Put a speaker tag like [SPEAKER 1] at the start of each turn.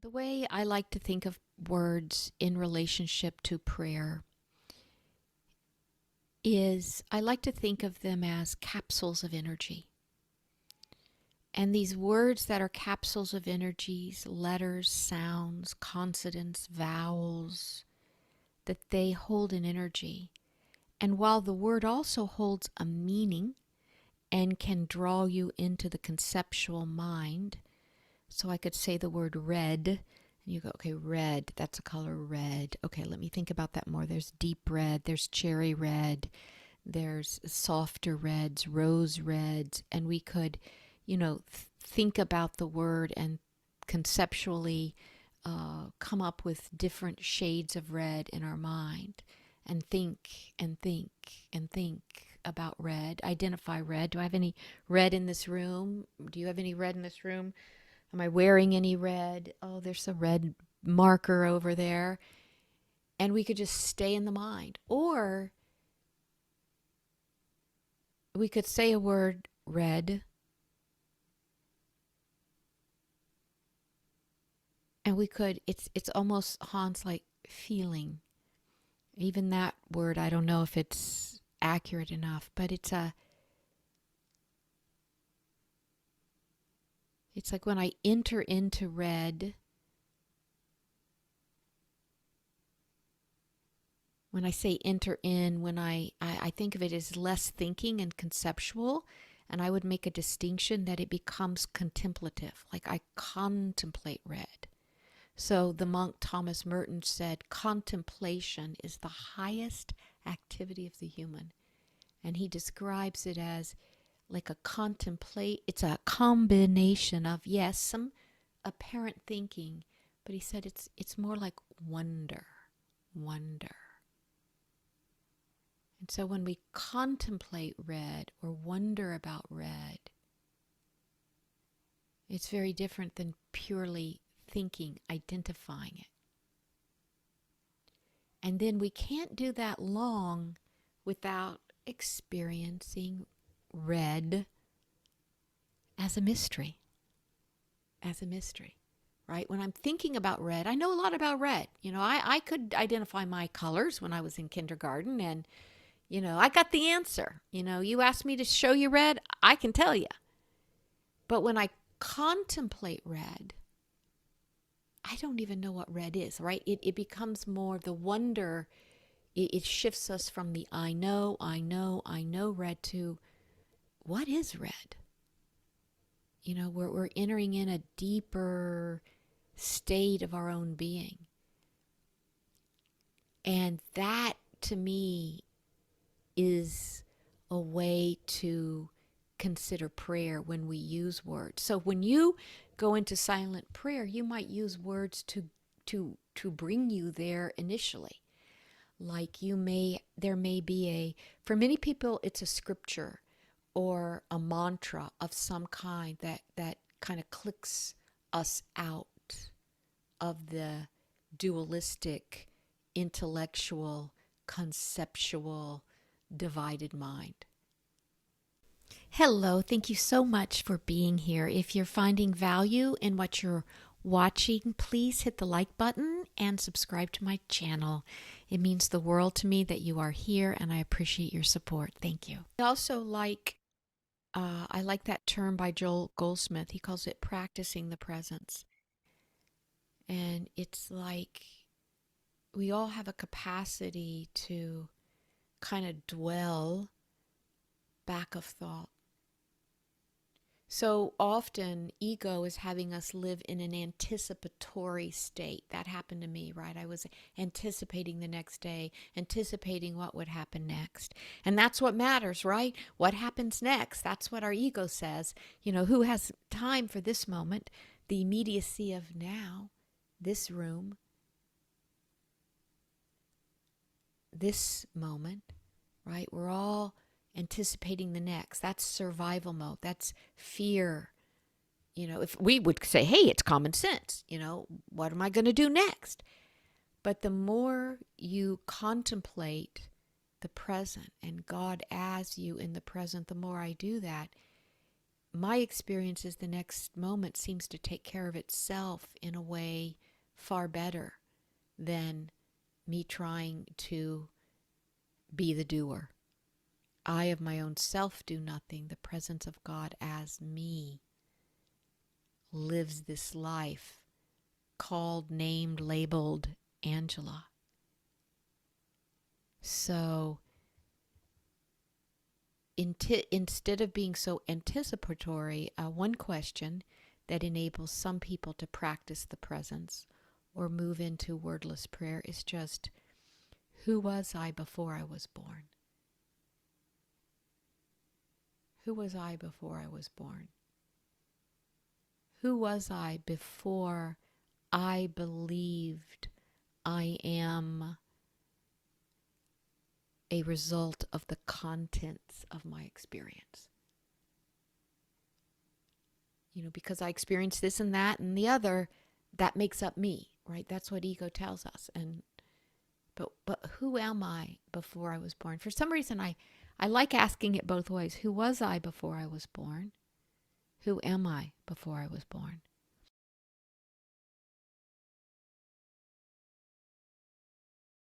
[SPEAKER 1] The way I like to think of words in relationship to prayer is I like to think of them as capsules of energy. And these words that are capsules of energies, letters, sounds, consonants, vowels, that they hold an energy. And while the word also holds a meaning and can draw you into the conceptual mind, so I could say the word red, and you go, okay, red, that's a color, red. Okay, let me think about that more. There's deep red, there's cherry red, there's softer reds, rose reds, and we could, think about the word and conceptually come up with different shades of red in our mind and think and think and think about red, identify red. Do I have any red in this room? Do you have any red in this room? Am I wearing any red? Oh, there's a red marker over there. And we could just stay in the mind. Or we could say a word, red, and we could, it's almost, Hans, like feeling. Even that word, I don't know if it's accurate enough, but it's like when I enter into red, when I say enter in, when I think of it as less thinking and conceptual, and I would make a distinction that it becomes contemplative, like I contemplate red. So the monk Thomas Merton said, contemplation is the highest activity of the human. And he describes it as like it's a combination of, yes, some apparent thinking, but he said it's more like wonder. And so when we contemplate red or wonder about red, it's very different than purely thinking, identifying it. And then we can't do that long without experiencing red as a mystery. Right? When I'm thinking about red, I know a lot about red. I could identify my colors when I was in kindergarten, and I got the answer. You asked me to show you red, I can tell you. But when I contemplate red, I don't even know what red is, right? It becomes more the wonder. It shifts us from the I know red to what is red? We're entering in a deeper state of our own being. And that, to me, is a way to consider prayer when we use words. So when you go into silent prayer, you might use words to bring you there initially. Like there may be for many people, it's a scripture or a mantra of some kind that kind of clicks us out of the dualistic, intellectual, conceptual, divided mind. Hello, thank you so much for being here. If you're finding value in what you're watching, please hit the like button and subscribe to my channel. It means the world to me that you are here, and I appreciate your support. Thank you. I also I like that term by Goldsmith. He calls it practicing the presence. And it's like we all have a capacity to kind of dwell back of thought. So often ego is having us live in an anticipatory state. That happened to me, right? I was anticipating the next day, anticipating what would happen next. And that's what matters, right? What happens next? That's what our ego says. Who has time for this moment? The immediacy of now, this room, this moment, right? We're all anticipating the next. That's survival mode. That's fear. If we would say, hey, it's common sense, what am I going to do next? But the more you contemplate the present and God as you in the present, the more I do that, my experience is the next moment seems to take care of itself in a way far better than me trying to be the doer. I of my own self do nothing. The presence of God as me lives this life called, named, labeled Angela. So instead of being so anticipatory, one question that enables some people to practice the presence or move into wordless prayer is just, who was I before I was born? Who was I before I was born? Who was I before I believed I am a result of the contents of my experience? Because I experienced this and that and the other, that makes up me, right? That's what ego tells us. But who am I before I was born? For some reason, I like asking it both ways. Who was I before I was born? Who am I before I was born?